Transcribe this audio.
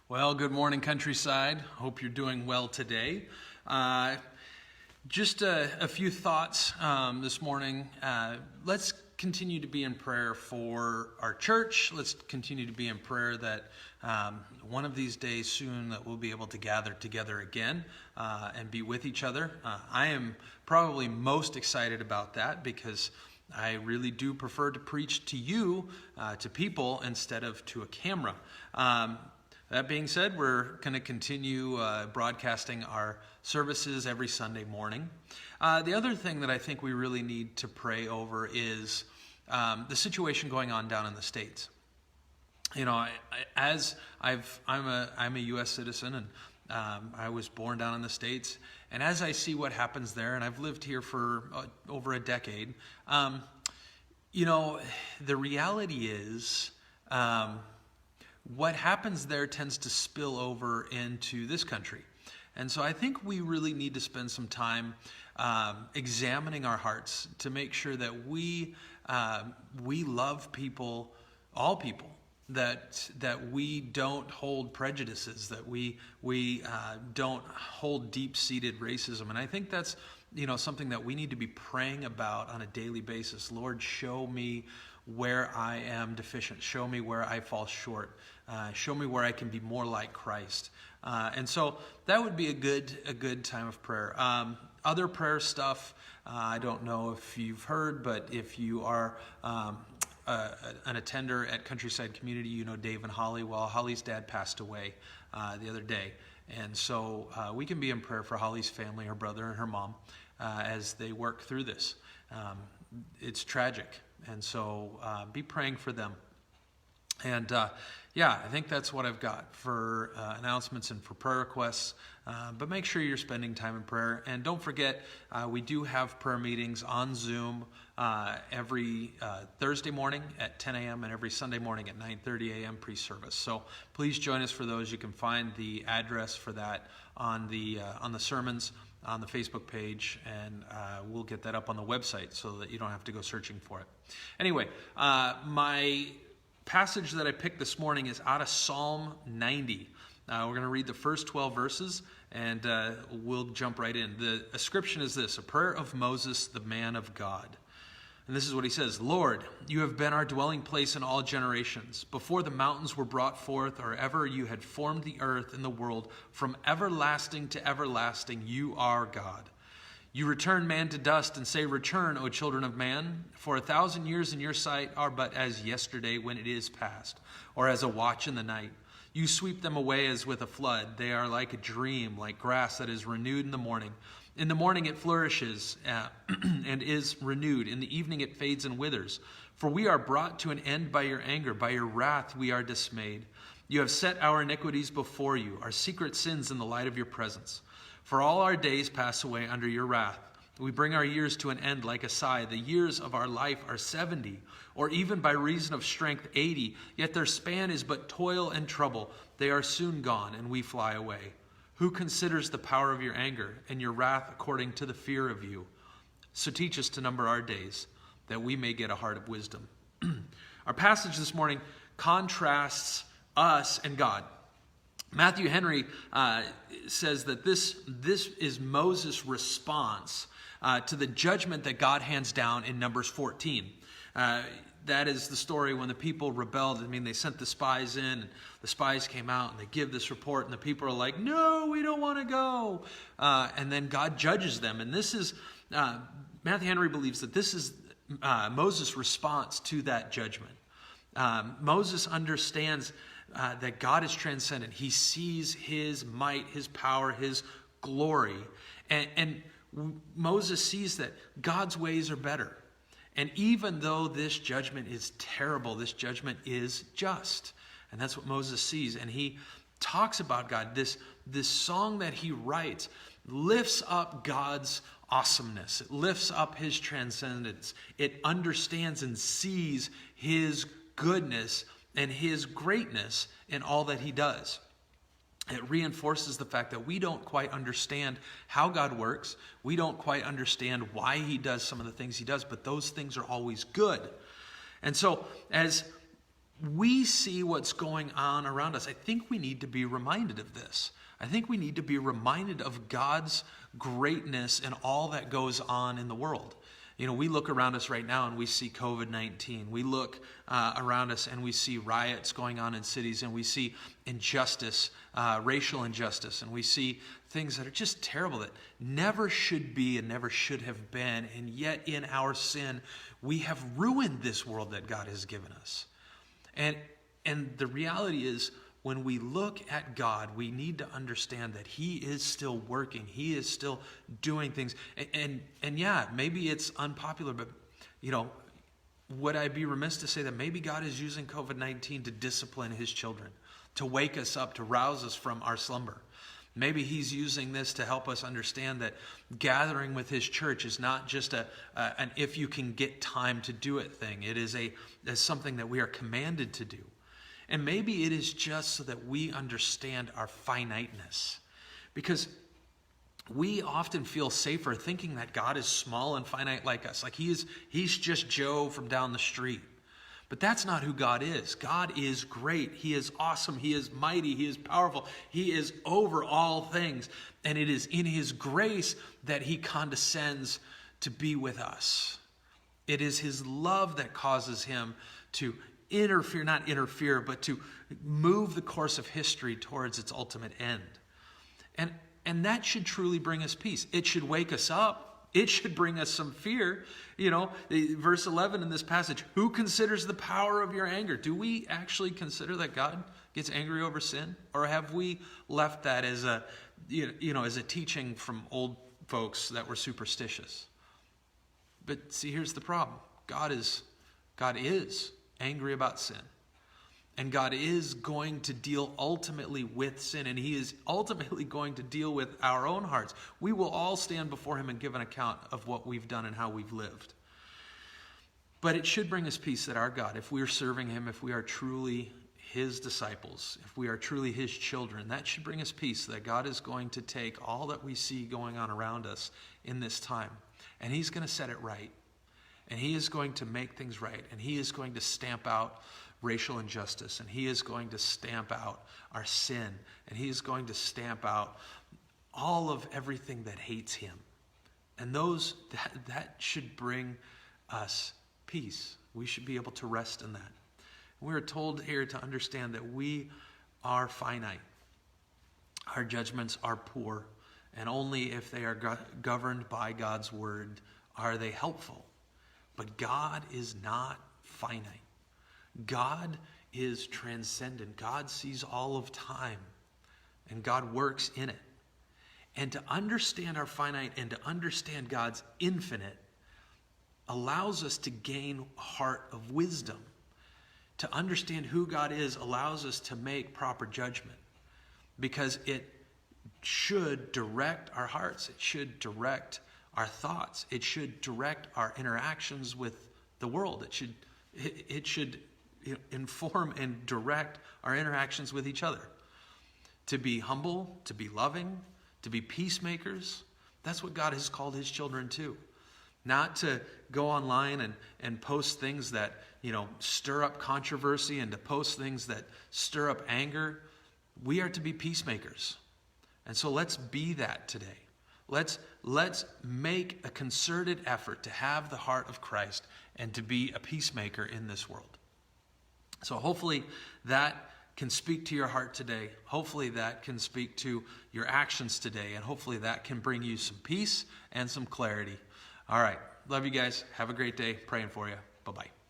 Well, good morning, Countryside. Hope you're doing well today. Just a few thoughts this morning. Let's continue to be in prayer for our church. Let's continue to be in prayer that one of these days soon that we'll be able to gather together again and be with each other. I am probably most excited about that because I really do prefer to preach to you, to people, instead of to a camera. That being said, we're going to continue broadcasting our services every Sunday morning. The other thing that I think we really need to pray over is the situation going on down in the States. You know, I'm a U.S. citizen, and I was born down in the States. And as I see what happens there, and I've lived here for over a decade, the reality is what happens there tends to spill over into this country. And so I think we really need to spend some time examining our hearts to make sure that we love people, all people, that we don't hold prejudices, that we don't hold deep-seated racism. And I think that's something that we need to be praying about on a daily basis. Lord, show me where I am deficient. Show me where I fall short. Show me where I can be more like Christ. And so that would be a good time of prayer. Other prayer stuff, I don't know if you've heard, but if you are an attender at Countryside Community, you know Dave and Holly. Well, Holly's dad passed away the other day. And so we can be in prayer for Holly's family, her brother and her mom, as they work through this. It's tragic. And so be praying for them. And I think that's what I've got for announcements and for prayer requests. But make sure you're spending time in prayer. And don't forget, we do have prayer meetings on Zoom every Thursday morning at 10 a.m. and every Sunday morning at 9:30 a.m. pre-service. So please join us for those. You can find the address for that on the sermons on the Facebook page, and we'll get that up on the website so that you don't have to go searching for it. Anyway, my passage that I picked this morning is out of Psalm 90. We're going to read the first 12 verses, and we'll jump right in. The ascription is this: a prayer of Moses, the man of God. And this is what he says: Lord, you have been our dwelling place in all generations. Before the mountains were brought forth, or ever you had formed the earth and the world, from everlasting to everlasting, you are God. You return man to dust and say, return, O children of man. For 1,000 years in your sight are but as yesterday when it is past, or as a watch in the night. You sweep them away as with a flood. They are like a dream, like grass that is renewed in the morning. In the morning it flourishes and is renewed. In the evening it fades and withers. For we are brought to an end by your anger. By your wrath we are dismayed. You have set our iniquities before you, our secret sins in the light of your presence. For all our days pass away under your wrath. We bring our years to an end like a sigh. The years of our life are 70, or even by reason of strength 80. Yet their span is but toil and trouble. They are soon gone, and we fly away. Who considers the power of your anger and your wrath according to the fear of you? So teach us to number our days, that we may get a heart of wisdom. Our passage this morning contrasts us and God. Matthew Henry says that this is Moses' response to the judgment that God hands down in Numbers 14. That is the story when the people rebelled. I mean, they sent the spies in, and the spies came out, and they give this report, and the people are like, no, we don't want to go. And then God judges them. And this is, Matthew Henry believes that this is Moses' response to that judgment. Moses understands that God is transcendent. He sees his might, his power, his glory. And Moses sees that God's ways are better. And even though this judgment is terrible, this judgment is just. And that's what Moses sees. And he talks about God. This song that he writes lifts up God's awesomeness. It lifts up his transcendence. It understands and sees his goodness and his greatness in all that he does. It reinforces the fact that we don't quite understand how God works. We don't quite understand why he does some of the things he does, but those things are always good. And so as we see what's going on around us, I think we need to be reminded of this. I think we need to be reminded of God's greatness and all that goes on in the world. You know, we look around us right now and we see COVID-19. We look around us and we see riots going on in cities, and we see injustice, racial injustice, and we see things that are just terrible, that never should be and never should have been. And yet in our sin, we have ruined this world that God has given us. And the reality is, when we look at God, we need to understand that He is still working. He is still doing things. And yeah, maybe it's unpopular, but, you know, would I be remiss to say that maybe God is using COVID-19 to discipline His children, to wake us up, to rouse us from our slumber? Maybe He's using this to help us understand that gathering with His church is not just an if you can get time to do it thing. It is something that we are commanded to do. And maybe it is just so that we understand our finiteness. Because we often feel safer thinking that God is small and finite like us. Like he's just Joe from down the street. But that's not who God is. God is great. He is awesome. He is mighty. He is powerful. He is over all things. And it is in His grace that He condescends to be with us. It is His love that causes Him to not interfere, but to move the course of history towards its ultimate end. And that should truly bring us peace. It should wake us up. It should bring us some fear. You know, verse 11 in this passage, who considers the power of your anger? Do we actually consider that God gets angry over sin? Or have we left that as a teaching from old folks that were superstitious? But see, here's the problem. God is angry about sin. And God is going to deal ultimately with sin, and He is ultimately going to deal with our own hearts. We will all stand before Him and give an account of what we've done and how we've lived. But it should bring us peace that our God, if we are serving Him, if we are truly His disciples, if we are truly His children, that should bring us peace that God is going to take all that we see going on around us in this time, and He's going to set it right. And He is going to make things right. And He is going to stamp out racial injustice. And He is going to stamp out our sin. And He is going to stamp out all of everything that hates Him. And that should bring us peace. We should be able to rest in that. We are told here to understand that we are finite. Our judgments are poor. And only if they are governed by God's word are they helpful. But God is not finite. God is transcendent. God sees all of time, and God works in it. And to understand our finite and to understand God's infinite allows us to gain a heart of wisdom. To understand who God is allows us to make proper judgment, because it should direct our hearts. It should direct our thoughts. It should direct our interactions with the world. It should inform and direct our interactions with each other. To be humble, to be loving, to be peacemakers. That's what God has called His children to. Not to go online and post things that, stir up controversy, and to post things that stir up anger. We are to be peacemakers. And so let's be that today. Let's make a concerted effort to have the heart of Christ and to be a peacemaker in this world. So hopefully that can speak to your heart today. Hopefully that can speak to your actions today. And hopefully that can bring you some peace and some clarity. All right. Love you guys. Have a great day. Praying for you. Bye-bye.